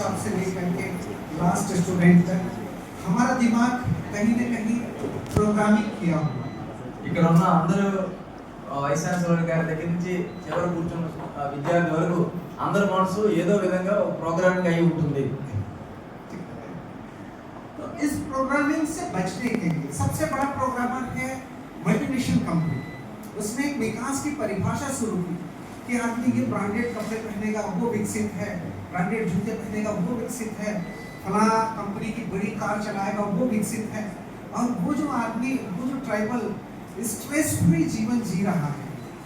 Staff से लेकर के लास्ट स्टूडेंट तक हमारा दिमाग कहीं न कहीं प्रोग्रामिंग किया हुआ ఇక్కడ ఉన్న అందరూ వైస్ ఛాన్సలర్ గారి దగ్గర నుంచి చివరి కూర్చున్న విద్యార్థి వరకు అందరి మనసు ఏదో విధంగా ఒక ప్రోగ్రామింగ్ అయి ఉంటుంది. तो इस प्रोग्रामिंग से बचने के लिए सबसे बड़ा प्रोग्रामर है मल्टीनेशनल कंपनी. उसने एक विकास की परिभाषा शुरू की कि आदमी ये ब्रांडेड कपड़े पहनेगा वो विकसित है, ब्रांडेड जूते पहनेगा वो विकसित है, फला कंपनी की बड़ी कार चलाएगा वो विकसित है. और वो जो आदमी वो जो ट्राइबल स्ट्रेस फ्री जीवन जी रहा है.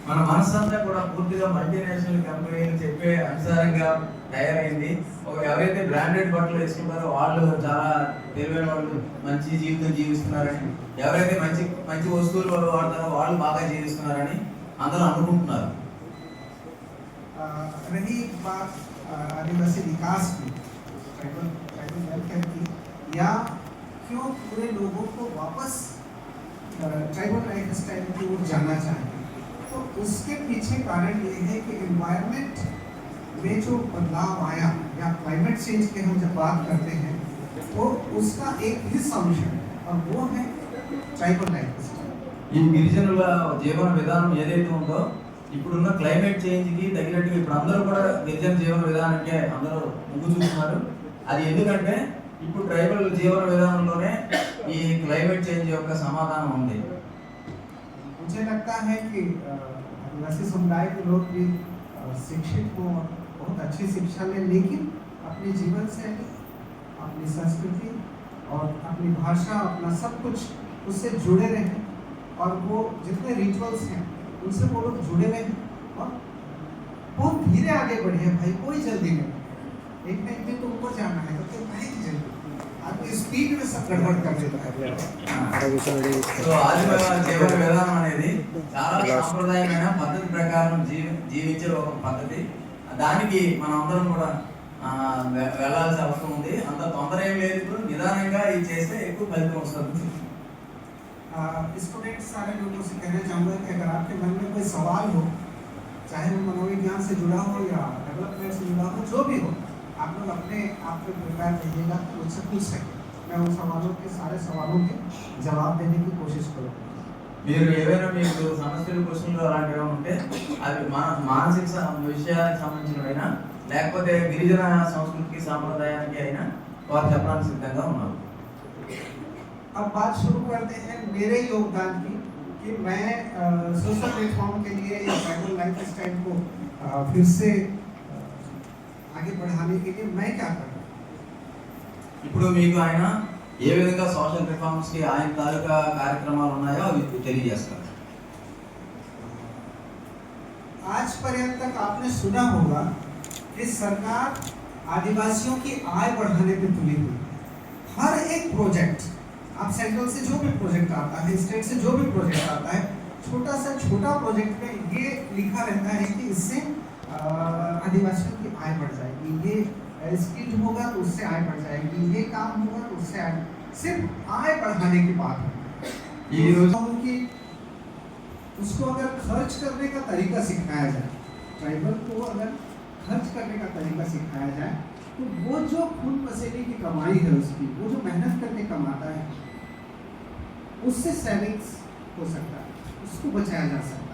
మన మనసంతా కూడా పూర్తిగా మల్టీనేషనల్ కంపెనీలు చెప్పే అనుసారంగా తయారైంది. ఎవరైతే బ్రాండెడ్ బట్టలు వేసుకుంటారో వాళ్ళు చాలా తెలివైన వాళ్ళు, మంచి జీవితం జీవిస్తున్నారని, ఎవరైతే మంచి మంచి వస్తువులు వాళ్ళు వాడతారో వాళ్ళు బాగా జీవిస్తున్నారని అందరూ అనుకుంటున్నారు. रही बात आदिवासी विकास की, ट्राइबल वेलफेयर की, या क्यों पूरे लोगों को वापस ट्राइबल लाइफ स्टाइल की ओर जाना चाहिए, तो उसके पीछे कारण ये है कि एनवायरनमेंट में जो बदलाव आया या क्लाइमेट चेंज की हम जब बात करते हैं तो उसका एक ही सॉल्यूशन है और वो है ट्राइबल लाइफ स्टाइल. ఈ గిరిజనుల జీవన విధానం ఏదైతే ఉందో ఇప్పుడున్న క్లైమేట్ చేంజ్కి తగినట్టుగా ఇప్పుడు అందరూ కూడా గిరిజన జీవన విధానానికి అందరూ ముగ్గు చూస్తున్నారు. అది ఎందుకంటే ఇప్పుడు ట్రైబల్ జీవన విధానంలోనే ఈ క్లైమేట్ చేంజ్ యొక్క సమాధానం ఉంది. मुझे लगता है कि आदिवासी समुदाय के लोग भी शिक्षित हो, बहुत अच्छी शिक्षा लें, लेकिन अपनी जीवन शैली, अपनी संस्कृति और अपनी भाषा, अपना सब कुछ उससे जुड़े रहें और वो जितने रिचुअल्स हैं उनसे वो लोग जुड़े रहें और बहुत धीरे आगे बढ़े. भाई कोई जल्दी नहीं, एक ना एक दिन तो ऊपर जाना है, तो भाई की जल्दी आपकी स्पीड में सब गड़बड़ कर देता है. సో ఆదివాసీ జీవన విధానం అనేది చాలా సాంప్రదాయమైన పద్ధతి ప్రకారం జీవించే ఒక పద్ధతి. దానికి మనం అందరం కూడా వెళ్ళాల్సిన అవసరం ఉంది. అంత తొందర ఏం లేదు. ఇప్పుడు నిదానంగా ఇది చేస్తే ఎక్కువ ఫలితం వస్తుంది. स्टूडेंट सारे लोगों से कहना चाहूँगा कि अगर आपके मन में कोई सवाल हो, चाहे वो मनोविज्ञान से जुड़ा हो या डेवलपमेंट से जुड़ा हो, जो भी हो, आप लोग अपने आप पे प्रिपेयर रहिएगा तो मुझसे पूछ सकें. मैं उन सवालों के सारे सवालों के जवाब देने की कोशिश करूँगा. మీరు ఏవైనా మీకు సమస్యలు, క్వశ్చన్లు అలాంటివి ఉంటే అవి మానసిక విషయానికి సంబంధించినవైనా లేకపోతే గిరిజన సంస్కృతికి సాంప్రదాయానికి అయినా వారు చెప్పడానికి సిద్ధంగా ఉన్నారు. अब बात शुरू करते हैं मेरे योगदान की कि मैं सोशल प्लेटफॉर्म के लिए या ट्राइबल लाइफ स्टाइल को फिर से आगे बढ़ाने के लिए मैं क्या कर रहा हूँ. ఇప్పుడు మీకు ఆయన ఏ విధంగా సోషల్ రిఫార్మ్స్ కి ఆయన తాలూకా కార్యక్రమాలు ఉన్నాయో అవి తెలియజేస్తారు. आज पर्यंत तक आपने सुना होगा कि सरकार आदिवासियों की आय बढ़ाने पे तुली हुई है. हर एक प्रोजेक्ट, आप सेंट्रल से जो भी प्रोजेक्ट आता है, स्टेट से जो भी प्रोजेक्ट आता है, छोटा से छोटा प्रोजेक्ट में ये लिखा रहता है कि इससे आदिवासियों की आय बढ़ जाएगी, ये स्किल होगा तो उससे आय बढ़ जाएगी, ये काम होगा तो उससे आय. सिर्फ आय बढ़ाने की बात है. ये कि उसको अगर खर्च करने का तरीका सिखाया जाए, ट्राइबल को अगर खर्च करने का तरीका सिखाया जाए, तो वो जो खून पसीने की कमाई है उसकी, वो जो मेहनत करके कमाता है, उससे सेविंग्स हो सकता है, उसको बचाया जा सकता है.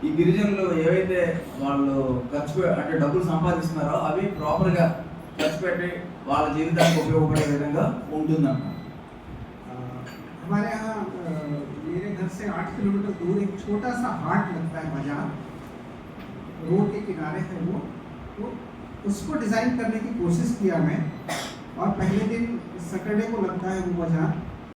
ఈ గిరిజనులు ఏవైతే వాళ్ళు ఖర్చు అంటే డబ్బులు సంపాదిస్తున్నారో అవి ప్రాపర్గా ఖర్చు పెట్టి వాళ్ళ జీవితానికి ఉపయోగపడే విధంగా ఉంటుందన్నమాట. हमारे यहाँ मेरे घर से 8 किलोमीटर दूर एक छोटा सा हाट लगता है, बाजार रोड के किनारे है वो, तो उसको डिज़ाइन करने की कोशिश किया मैं. और पहले दिन सैटरडे को लगता है वो बाजार,